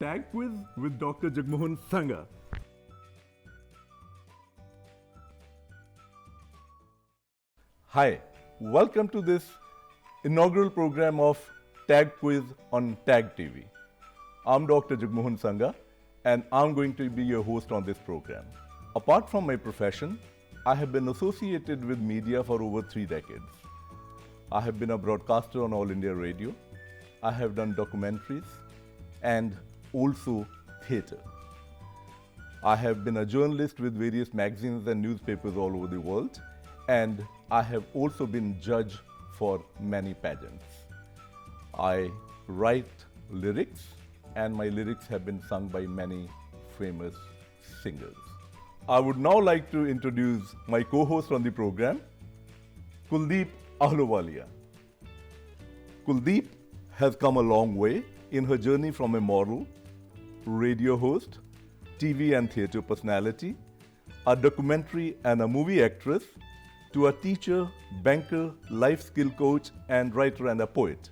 Tag Quiz with DrJagmohan Sangha. Hi, welcome to this inaugural program of Tag Quiz on Tag TV. I'm Dr. Jagmohan Sangha and I'm going to be your host on this program. Apart from my profession, I have been associated with media for over 3 decades. I have been a broadcaster on All India Radio. I have done documentaries and also theatre. I have been a journalist with various magazines and newspapers all over the world, and I have also been judge for many pageants. I write lyrics, and my lyrics have been sung by many famous singers. I would now like to introduce my co-host on the program, Kuldeep Ahluwalia. Kuldeep has come a long way in her journey from a model, radio host, TV and theatre personality, a documentary and a movie actress, to a teacher, banker, life skill coach, and writer and a poet.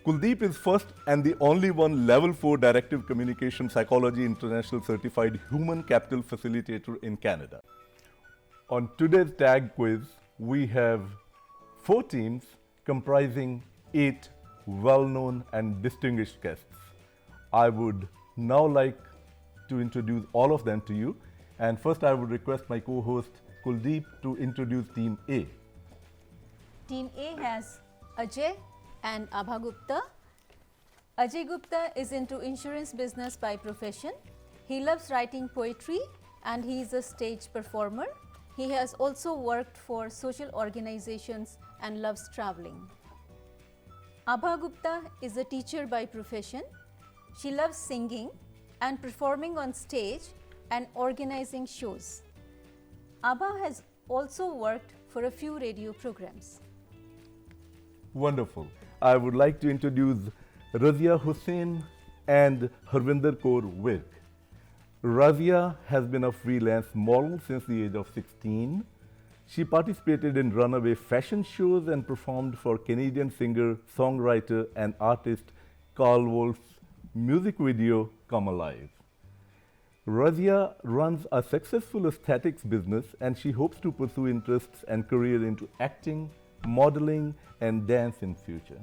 Kuldeep is first and the only one Level 4 Directive Communication Psychology International Certified Human Capital Facilitator in Canada. On today's Tag Quiz, we have 4 teams comprising 8 well-known and distinguished guests. I would now like to introduce all of them to you. And first I would request my co-host Kuldeep to introduce Team A. Team A has Ajay and Abha Gupta. Ajay Gupta is into insurance business by profession. He loves writing poetry and he is a stage performer. He has also worked for social organizations and loves traveling. Abha Gupta is a teacher by profession. She loves singing and performing on stage and organizing shows. Abha has also worked for a few radio programs. Wonderful. I would like to introduce Razia Hussain and Harvinder Kaur Virk. Razia has been a freelance model since the age of 16. She participated in runaway fashion shows and performed for Canadian singer, songwriter and artist Carl Wolf's music video Come Alive. Razia runs a successful aesthetics business and she hopes to pursue interests and career into acting, modeling and dance in future.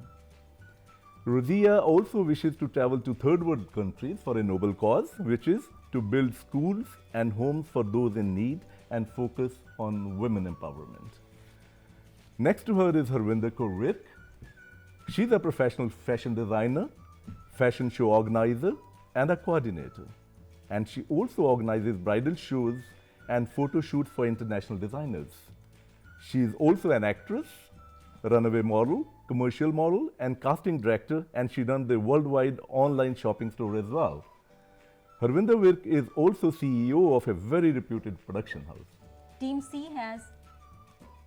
Razia also wishes to travel to third world countries for a noble cause, which is to build schools and homes for those in need and focus on women empowerment. Next to her is Harvinder Kaur Virk. She's a professional fashion designer, fashion show organizer and a coordinator. And she also organizes bridal shows and photo shoots for international designers. She is also an actress, runaway model, commercial model and casting director, and she runs the worldwide online shopping store as well. Harvinder Virk is also CEO of a very reputed production house. Team C has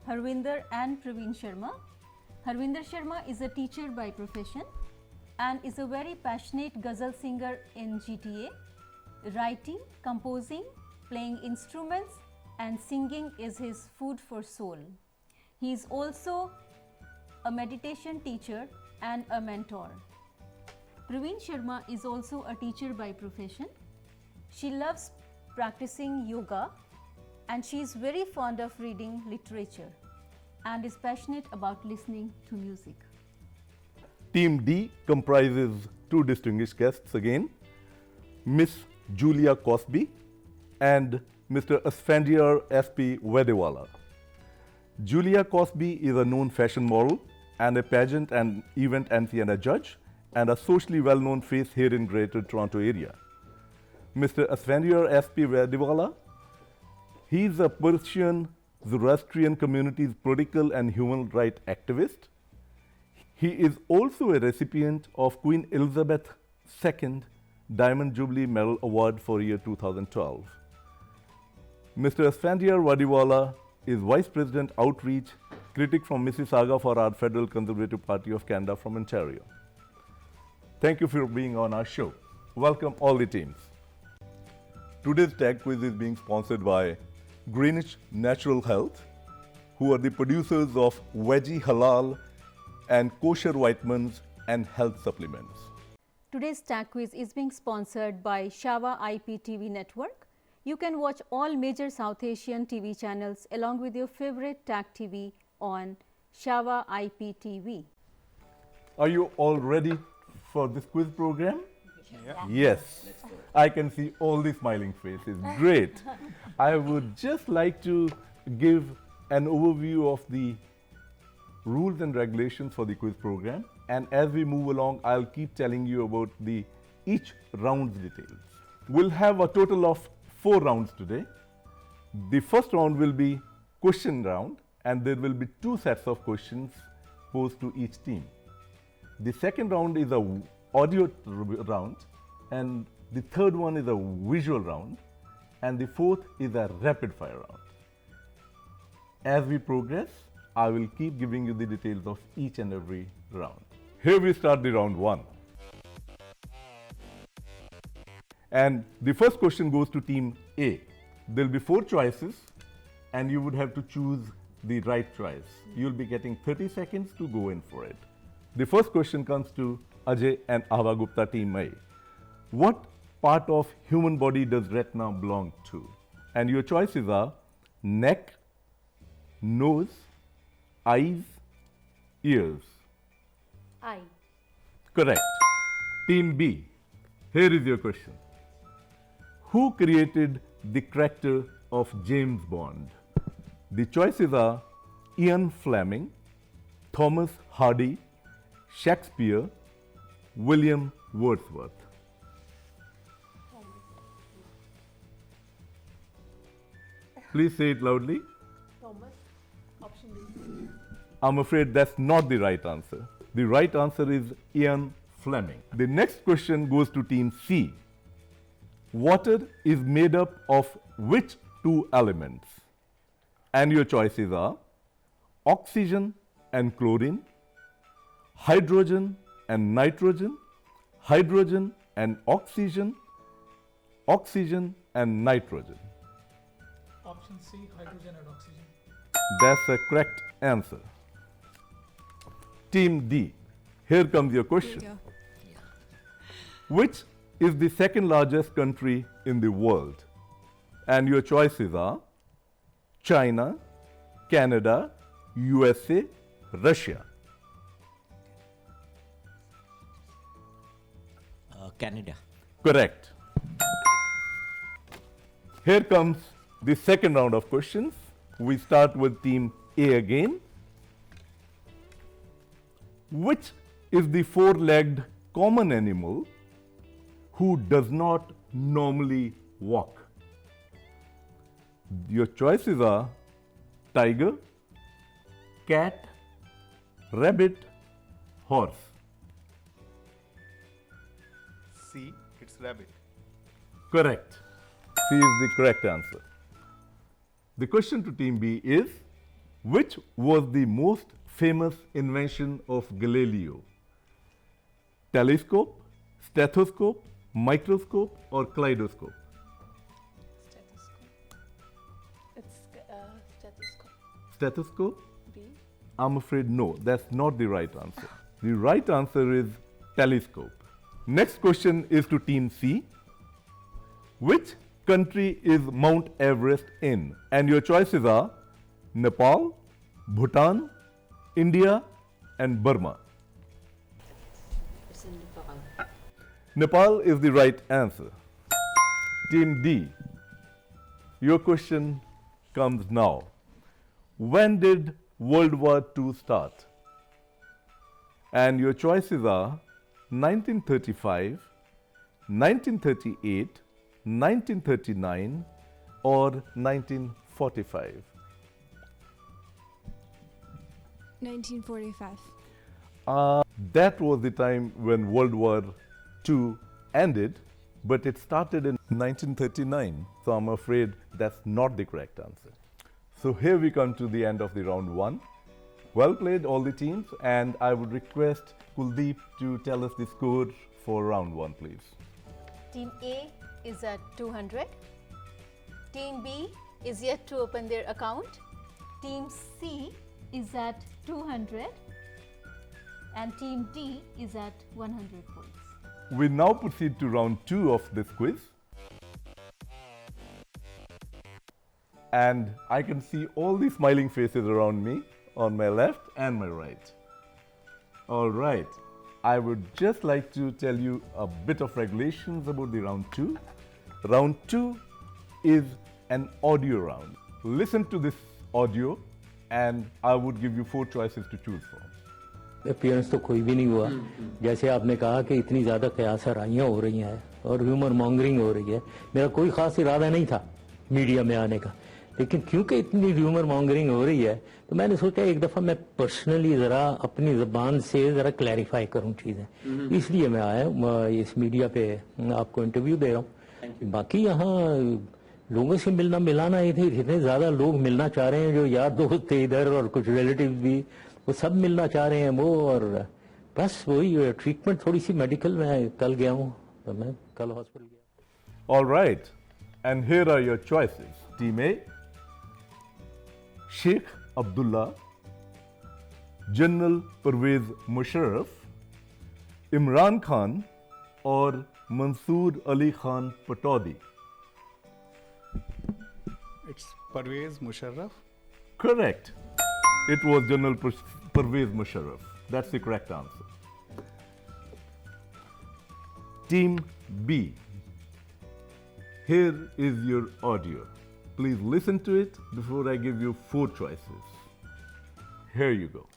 Harvinder and Praveen Sharma. Harvinder Sharma is a teacher by profession and is a very passionate ghazal singer in GTA. Writing, composing, playing instruments and singing is his food for soul. He is also a meditation teacher and a mentor. Praveen Sharma is also a teacher by profession. She loves practicing yoga and she is very fond of reading literature and is passionate about listening to music. Team D comprises 2 distinguished guests again, Miss Julia Cosby and Mr. Asfandiar S.P. Vedewala. Julia Cosby is a known fashion model and a pageant and event MC and a judge and a socially well-known face here in Greater Toronto area. Mr. Asfandiar S.P. Vedewala, he is a Persian Zoroastrian community's political and human rights activist. He is also a recipient of Queen Elizabeth II Diamond Jubilee Medal Award for year 2012. Mr. Asfandiar Vadiwala is Vice President Outreach, critic from Mississauga for our Federal Conservative Party of Canada from Ontario. Thank you for being on our show. Welcome all the teams. Today's Tag Quiz is being sponsored by Greenwich Natural Health, who are the producers of Veggie Halal and Kosher Vitamins and Health Supplements. Today's Tag Quiz is being sponsored by Shava IPTV Network. You can watch all major South Asian TV channels along with your favorite Tag TV on Shava IPTV. Are you all ready for this quiz program? Yeah. Yes. I can see all the smiling faces. Great. I would just like to give an overview of the rules and regulations for the quiz program, and as we move along, I'll keep telling you about each round's details. We'll have a total of 4 rounds today. The first round will be question round, and there will be 2 sets of questions posed to each team. The second round is a audio round, and the third one is a visual round, and the fourth is a rapid fire round. As we progress, I will keep giving you the details of each and every round. Here we start the round 1. And the first question goes to team A. There will be 4 choices, and you would have to choose the right choice. You'll be getting 30 seconds to go in for it. The first question comes to Ajay and Ava Gupta team A. What part of human body does retina belong to? And your choices are neck, nose, eyes, ears. Eye. Correct. Team B, here is your question. Who created the character of James Bond? The choices are Ian Fleming, Thomas Hardy, Shakespeare, William Wordsworth. Please say it loudly. Thomas, option B. I'm afraid that's not the right answer. The right answer is Ian Fleming. The next question goes to team C. Water is made up of which 2 elements? And your choices are oxygen and chlorine, hydrogen and nitrogen, hydrogen and oxygen, oxygen and nitrogen. Option C, hydrogen and oxygen. That's a correct answer. Team D, here comes your question. Which is the second largest country in the world? And your choices are China, Canada, USA, Russia. Canada. Correct. Here comes the second round of questions. We start with team A again. Which is the 4-legged common animal who does not normally walk? Your choices are tiger, cat, rabbit, horse. C, it's rabbit. Correct. C is the correct answer. The question to team B is, which was the most famous invention of Galileo? Telescope, stethoscope, microscope, or kaleidoscope? Stethoscope. It's stethoscope. Stethoscope? B. I'm afraid no, that's not the right answer. The right answer is telescope. Next question is to team C. Which country is Mount Everest in? And your choices are Nepal, Bhutan, India, and Burma. It's in Nepal. Nepal is the right answer. Team D, your question comes now. When did World War II start? And your choices are 1935, 1938, 1939, or 1945. 1945. That was the time when World War II ended, but it started in 1939. So I'm afraid that's not the correct answer. So here we come to the end of the round 1. Well played, all the teams, and I would request Kuldeep to tell us the score for round 1, please. Team A is at 200. Team B is yet to open their account. Team C is at 200. And Team D is at 100 points. We now proceed to round 2 of this quiz. And I can see all the smiling faces around me on my left and my right. All right. I would just like to tell you a bit of regulations about the round 2. Round 2 is an audio round. Listen to this audio and I would give you 4 choices to choose from. Appearance तो कोई भी नहीं हुआ जैसे आपने कहा कि इतनी ज़्यादा कयास आराइयाँ हो रही हैं और ह्यूमर मॉन्गरिंग हो रही है मेरा कोई ख़ास इरादा नहीं था मीडिया में आने का लेकिन क्योंकि इतनी ह्यूमर मॉन्गरिंग हो रही है तो मैंने सोचा एक दफ़ा मैं पर्सनली ज़रा अपनी ज़बान से ज़रा क्लैरिफाई करूँ चीज़ें इसलिए मैं आया इस मीडिया पे आपको इंटरव्यू दे रहा हूँ बाकी यहाँ लोगों से मिलना मिलाना ये थे इतने ज़्यादा लोग मिलना चाह रहे हैं जो यार दोस्त थे इधर और कुछ रिलेटिव भी वो सब मिलना चाह रहे हैं वो और बस वही ट्रीटमेंट थोड़ी सी मेडिकल में कल गया हूँ तो मैं कल हॉस्पिटल गया All right. And here are your choices. Team A, Sheikh Abdullah, General Pervez Musharraf, Imran Khan or Mansoor Ali Khan Pataudi. It's Parvez Musharraf. Correct. It was General Pervez Musharraf. That's the correct answer. Team B. Here is your audio. Please listen to it before I give you 4 choices. Here you go.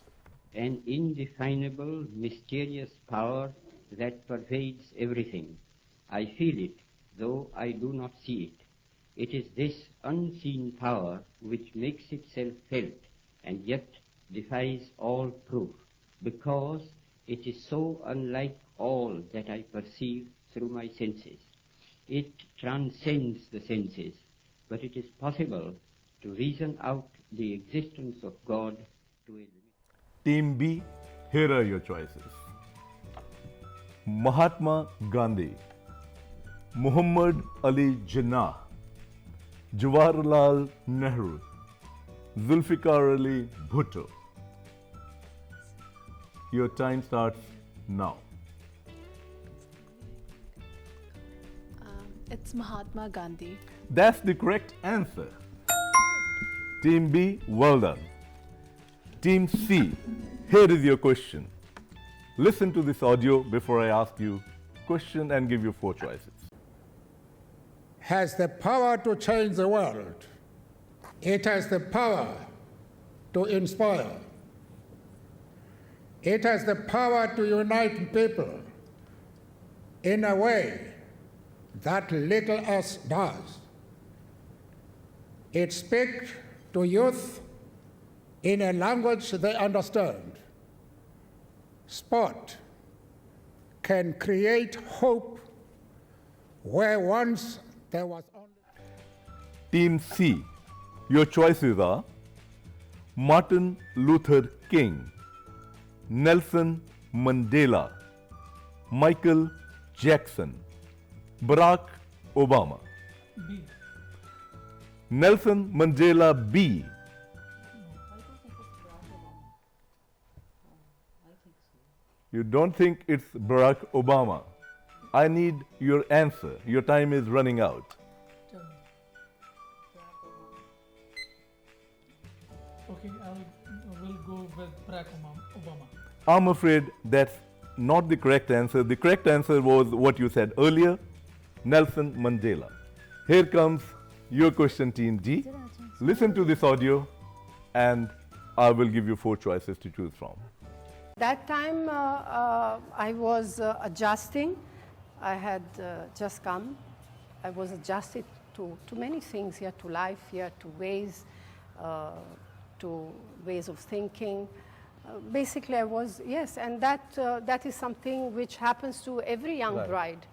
An indefinable, mysterious power that pervades everything. I feel it, though I do not see it. It is this unseen power which makes itself felt and yet defies all proof, because it is so unlike all that I perceive through my senses. It transcends the senses, but it is possible to reason out the existence of God to a limit. Team B, here are your choices. Mahatma Gandhi, Muhammad Ali Jinnah, Jawaharlal Nehru, Zulfikar Ali Bhutto. Your time starts now. It's Mahatma Gandhi. That's the correct answer. Team B, well done. Team C, here is your question. Listen to this audio before I ask you question and give you 4 choices. Has the power to change the world. It has the power to inspire. It has the power to unite people in a way that little else does. It speaks to youth in a language they understand. Sport can create hope where once there was only. Team C, your choices are Martin Luther King, Nelson Mandela, Michael Jackson, Barack Obama. B. Nelson Mandela B. You don't think it's Barack Obama? I need your answer. Your time is running out. Tell me. Okay, we'll go with Barack Obama. I'm afraid that's not the correct answer. The correct answer was what you said earlier, Nelson Mandela. Here comes your question, Team D. Listen to this audio and I will give you 4 choices to choose from. That time I was adjusting. I had just come. I was adjusted to many things here, to life here, to ways of thinking. Basically, I was, yes, and that is something which happens to every young Right. bride.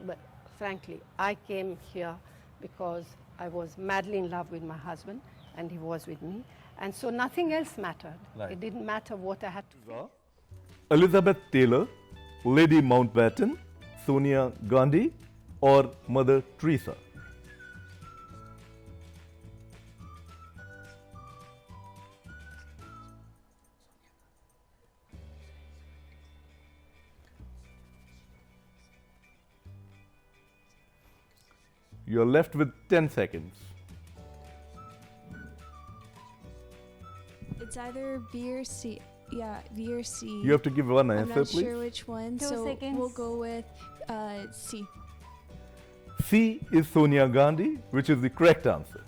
But frankly, I came here because I was madly in love with my husband, and he was with me. And so nothing else mattered. Right. It didn't matter what I had to face. Elizabeth Taylor, Lady Mountbatten, Sonia Gandhi, or Mother Teresa? You're left with 10 seconds. It's either B or C. Yeah, B or C. You have to give one I'm answer, not please. sure which one, 2 so seconds. we'll go with C. C is Sonia Gandhi, which is the correct answer.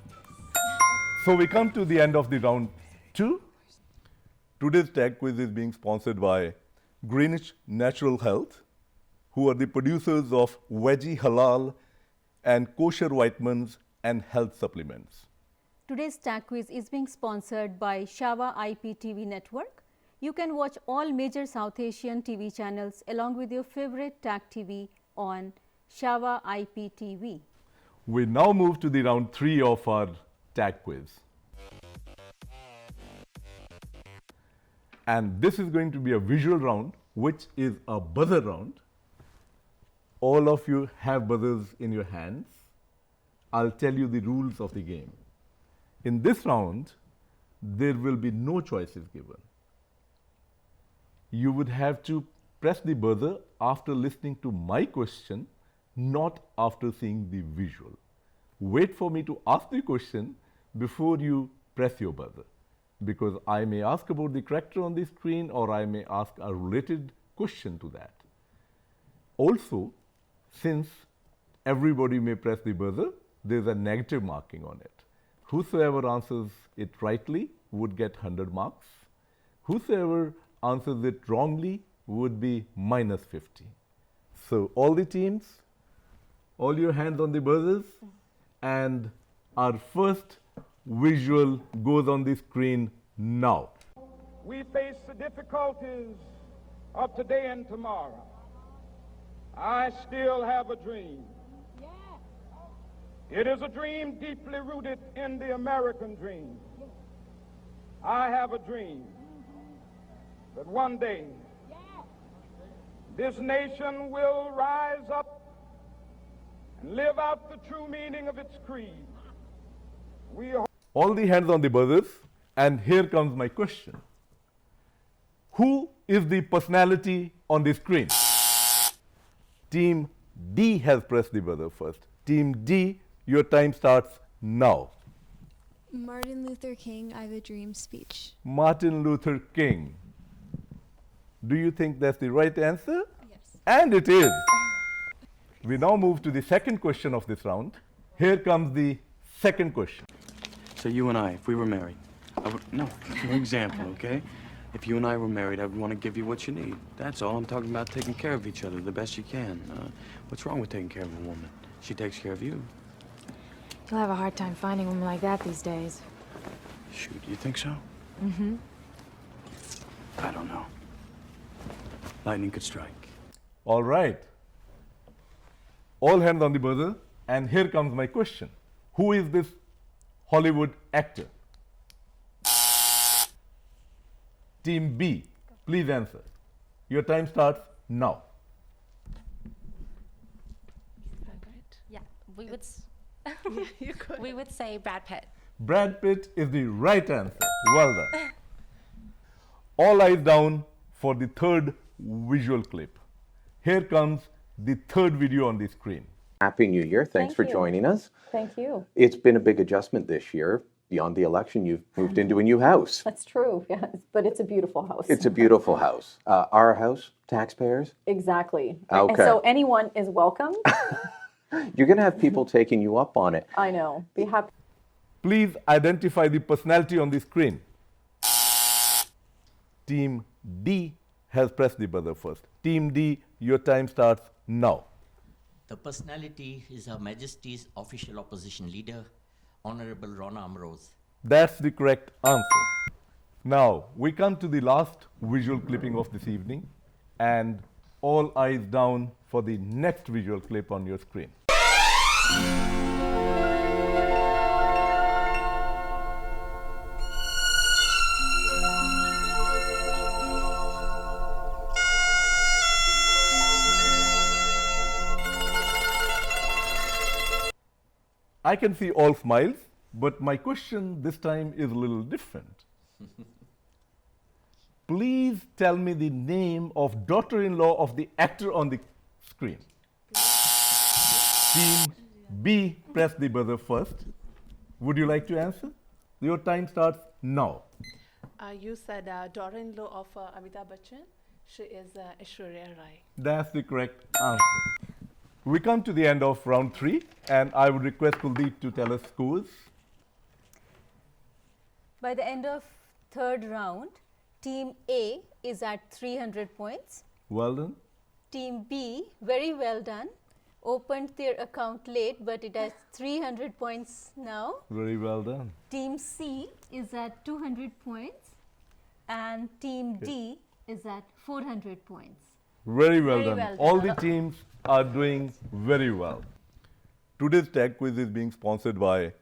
So we come to the end of the round 2. Today's tag quiz is being sponsored by Greenwich Natural Health, who are the producers of veggie halal and kosher vitamins and health supplements. Today's tag quiz is being sponsored by Shava IPTV network. You can watch all major South Asian TV channels along with your favorite tag TV on Shava IPTV. We now move to the round 3 of our tag quiz. And this is going to be a visual round, which is a buzzer round. All of you have buzzers in your hands. I'll tell you the rules of the game. In this round, there will be no choices given. You would have to press the buzzer after listening to my question, not after seeing the visual. Wait for me to ask the question before you press your buzzer, because I may ask about the character on the screen or I may ask a related question to that. Also, since everybody may press the buzzer, there's a negative marking on it. Whosoever answers it rightly would get 100 marks. Whosoever answers it wrongly would be minus 50. So all the teams, all your hands on the buzzers, and our first visual goes on the screen now. We face the difficulties of today and tomorrow. I still have a dream. It is a dream deeply rooted in the American dream. I have a dream that one day this nation will rise up and live out the true meaning of its creed. All the hands on the buzzers, and here comes my question. Who is the personality on the screen? Team D has pressed the buzzer first. Team D, your time starts now. Martin Luther King, I Have a Dream speech. Martin Luther King. Do you think that's the right answer? Yes. And it is. We now move to the second question of this round. Here comes the second question. So you and I, if we were married, no, for example, okay? If you and I were married, I would want to give you what you need. That's all. I'm talking about taking care of each other the best you can. What's wrong with taking care of a woman? She takes care of you. You'll have a hard time finding a woman like that these days. Shoot, you think so? Mm-hmm. I don't know. Lightning could strike. All right. All hands on the buzzer, and here comes my question. Who is this Hollywood actor? Team B, please answer. Your time starts now. Yeah, we would. We would say Brad Pitt. Brad Pitt is the right answer. Well done. All eyes down for the third visual clip. Here comes the third video on the screen. Happy New Year. Thanks for joining us. Thank you. It's been a big adjustment this year. Beyond the election, you've moved into a new house. That's true, yes, but it's a beautiful house. It's a beautiful house. Our house, taxpayers? Exactly. Okay. And so anyone is welcome. You're going to have people taking you up on it. I know. Be happy. Please identify the personality on the screen. Team D has pressed the buzzer first. Team D, your time starts now. The personality is Her Majesty's official opposition leader, Honorable Rona Amrose. That's the correct answer. Now, we come to the last visual clipping of this evening, and all eyes down for the next visual clip on your screen. I can see all smiles, but my question this time is a little different. Please tell me the name of daughter-in-law of the actor on the screen. Team B, press the buzzer first. Would you like to answer? Your time starts now. You said daughter-in-law of Amitabh Bachchan. She is Aishwarya Rai. That's the correct answer. We come to the end of round 3, and I would request Kuldeep to tell us scores. By the end of third round, Team A is at 300 points. Well done. Team B, very well done, opened their account late, but it has 300 points now. Very well done. Team C is at 200 points, and Team D is at 400 points. Very well Very done. well All done. the teams are doing very well. Today's tag quiz is being sponsored by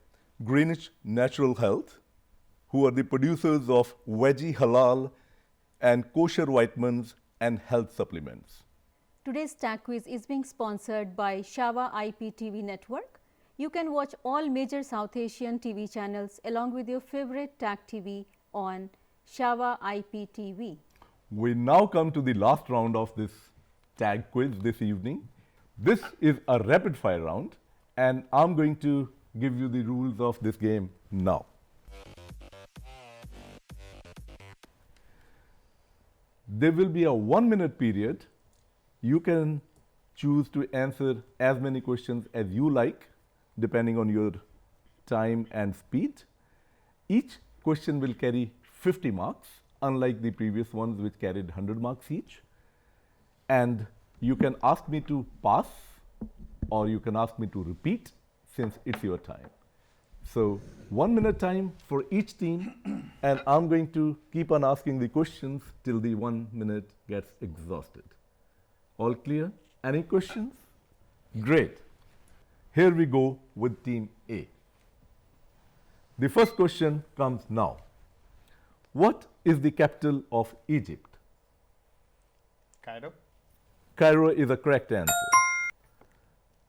Greenwich Natural Health, who are the producers of veggie halal and kosher vitamins and health supplements. Today's tag quiz is being sponsored by Shava IPTV network. You can watch all major South Asian TV channels along with your favorite tag TV on Shava IPTV. We now come to the last round of this tag quiz this evening. This is a rapid fire round, and I'm going to give you the rules of this game now. There will be a 1-minute period. You can choose to answer as many questions as you like, depending on your time and speed. Each question will carry 50 marks, unlike the previous ones which carried 100 marks each. And you can ask me to pass, or you can ask me to repeat, since it's your time. So 1 minute time for each team, and I'm going to keep on asking the questions till the 1 minute gets exhausted. All clear? Any questions? Great. Here we go with Team A. The first question comes now. What is the capital of Egypt? Cairo. Cairo is a correct answer.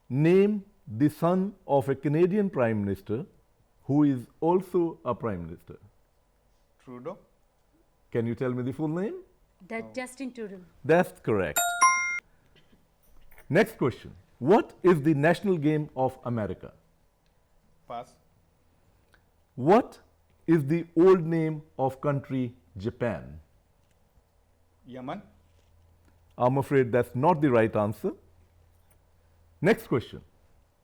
Name the son of a Canadian Prime Minister who is also a Prime Minister. Trudeau. Can you tell me the full name? That Justin Trudeau. That's correct. Next question. What is the national game of America? Pass. What is the old name of country Japan? Yemen. I'm afraid that's not the right answer. Next question.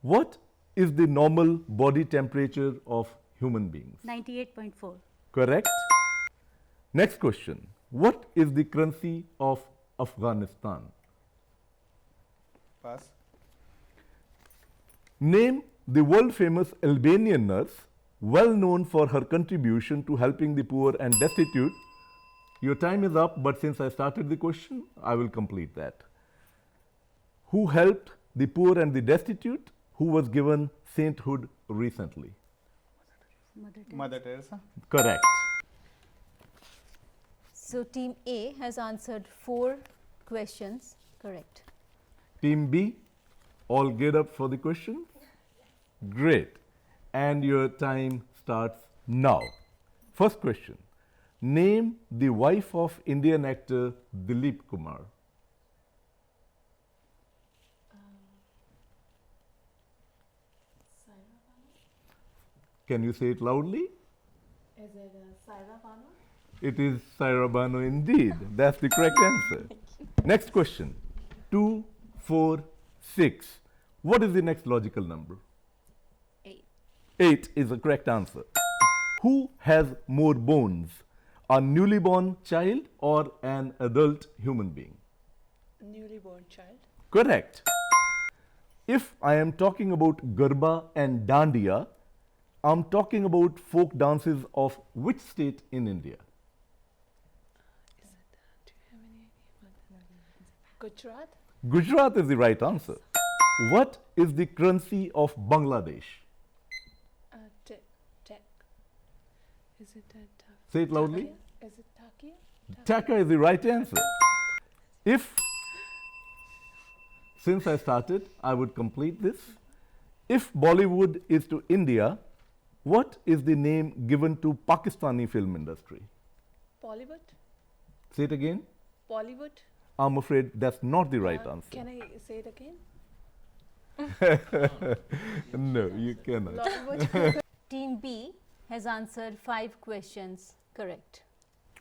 What is the normal body temperature of human beings? 98.4. Correct. Next question. What is the currency of Afghanistan? Pass. Name the world famous Albanian nurse well known for her contribution to helping the poor and destitute. Your time is up, but since I started the question, I will complete that. Who helped the poor and the destitute, who was given sainthood recently? Mother Teresa. Correct. So Team A has answered 4 questions correct. Team B, all geared up for the question? Great. And your time starts now. First question. Name the wife of Indian actor Dilip Kumar. Can you say it loudly? Is it Saira Banu? It is Saira Banu indeed. That's the correct answer. Next question. 2, 4, 6. What is the next logical number? 8. 8 is the correct answer. Who has more bones? A newly born child or an adult human being? Newly born child. Correct. If I am talking about Garba and Dandiya, I'm talking about folk dances of which state in India? Gujarat. Gujarat is the right answer. What is the currency of Bangladesh? Is it Say it loudly. Takia? Is it Takia? Taka is the right answer. Since I started, I would complete this. If Bollywood is to India, what is the name given to Pakistani film industry? Bollywood. Say it again. Bollywood. I'm afraid that's not the right answer. Can I say it again? No, you cannot. Team B has answered 5 questions correct.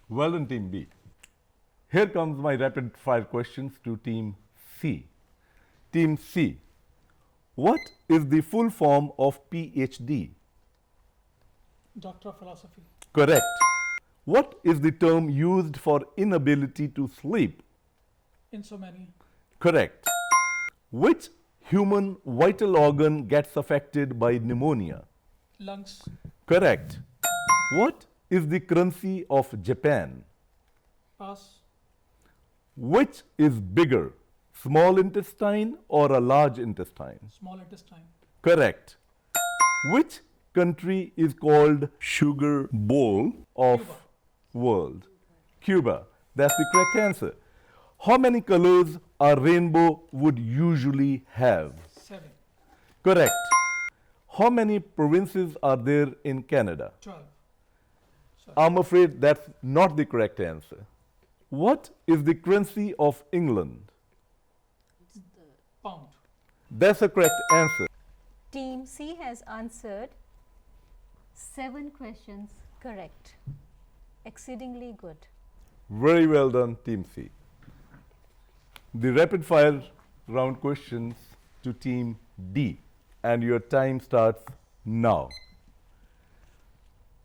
Well done, Team B. Here comes my rapid fire questions to Team C. Team C, what is the full form of PhD? Doctor of Philosophy. Correct. What is the term used for inability to sleep? Insomnia. Correct. Which human vital organ gets affected by pneumonia? Lungs. Correct. What is the currency of Japan? Pass. Which is bigger, small intestine or a large intestine? Small intestine. Correct. Which country is called sugar bowl of world? Cuba. That's the correct answer. How many colors a rainbow would usually have? 7. Correct. How many provinces are there in Canada? 12. I'm afraid that's not the correct answer. What is the currency of England? Pound. That's the correct answer. Team C has answered 7 questions correct. Exceedingly good. Very well done, Team C. The rapid fire round questions to Team D, and your time starts now.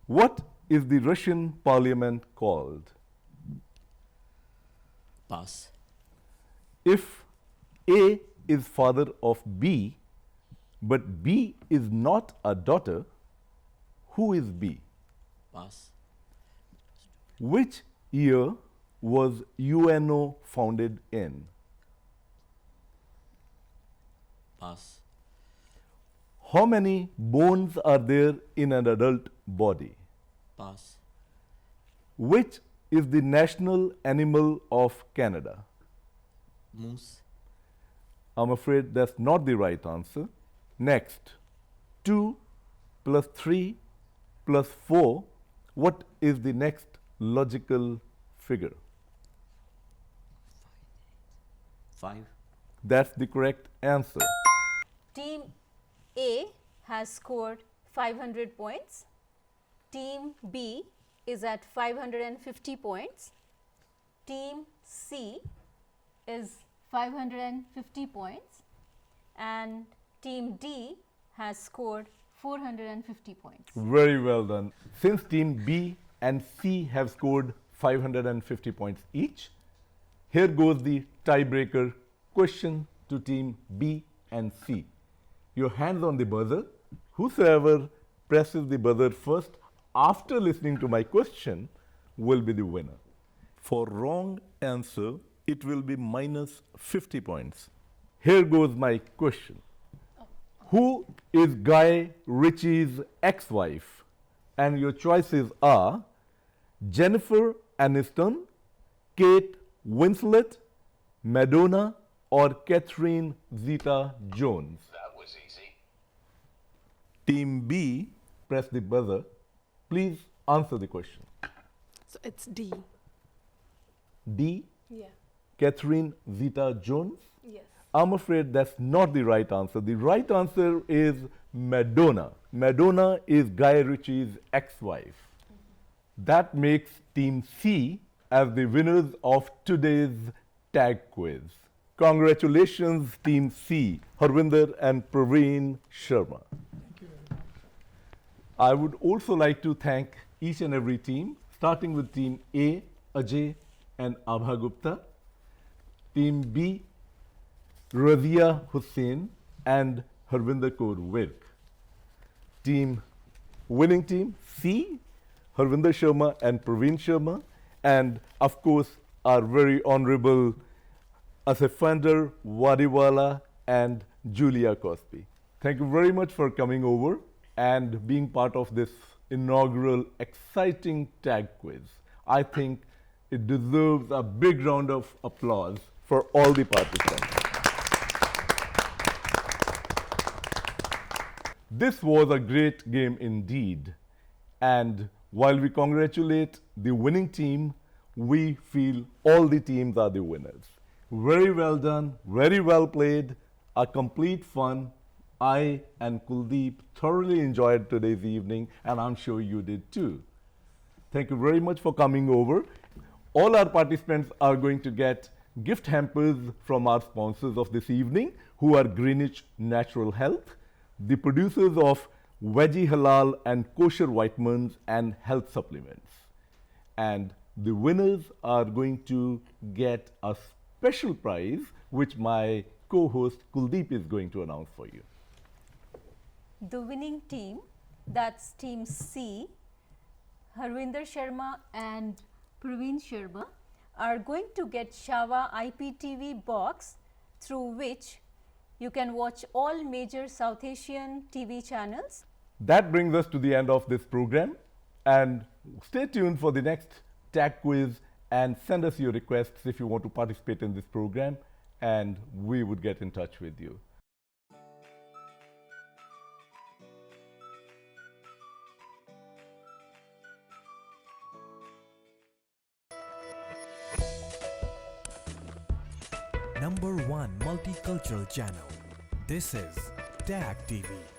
What is the Russian parliament called? Pass. If A is father of B, but B is not a daughter, who is B? Pass. Which year was UNO founded in? Pass. How many bones are there in an adult body? Pass. Which is the national animal of Canada? Moose. I'm afraid that's not the right answer. Next, 2 plus 3 plus 4. What is the next logical figure? 5. That's the correct answer. Team A has scored 500 points. Team B is at 550 points. Team C is 550 points. And Team D has scored 450 points. Very well done. Since Team B and C have scored 550 points each, here goes the tiebreaker question to Team B and C. Your hands on the buzzer. Whosoever presses the buzzer first after listening to my question will be the winner. For wrong answer, it will be minus 50 points. Here goes my question. Who is Guy Ritchie's ex-wife? And your choices are Jennifer Aniston, Kate Winslet, Madonna, or Catherine Zeta-Jones. That was easy. Team B, press the buzzer. Please answer the question. So it's D. D, Yeah. Catherine Zeta-Jones? Yes. I'm afraid that's not the right answer. The right answer is Madonna. Madonna is Guy Ritchie's ex-wife. That makes Team C as the winners of today's tag quiz. Congratulations, Team C, Harvinder and Praveen Sharma. I would also like to thank each and every team, starting with Team A, Ajay and Abha Gupta, Team B, Razia Hussain and Harvinder Kaur Virk. Winning team C, Harvinder Sharma and Praveen Sharma, and of course our very honorable Asifander Wadiwala and Julia Cosby. Thank you very much for coming over and being part of this inaugural exciting tag quiz. I think it deserves a big round of applause for all the participants. This was a great game indeed. And while we congratulate the winning team, we feel all the teams are the winners. Very well done, very well played. a complete fun. I and Kuldeep thoroughly enjoyed today's evening, and I'm sure you did too. Thank you very much for coming over. All our participants are going to get gift hampers from our sponsors of this evening, who are Greenwich Natural Health, the producers of Veggie Halal and Kosher vitamins and health supplements. And the winners are going to get a special prize, which my co-host Kuldeep is going to announce for you. The winning team, that's team C, Harvinder Sharma and Praveen Sharma, are going to get Shava IPTV box, through which you can watch all major South Asian TV channels. That brings us to the end of this program, and stay tuned for the next tag quiz and send us your requests if you want to participate in this program, and we would get in touch with you. #1 multicultural channel. This is Tag TV.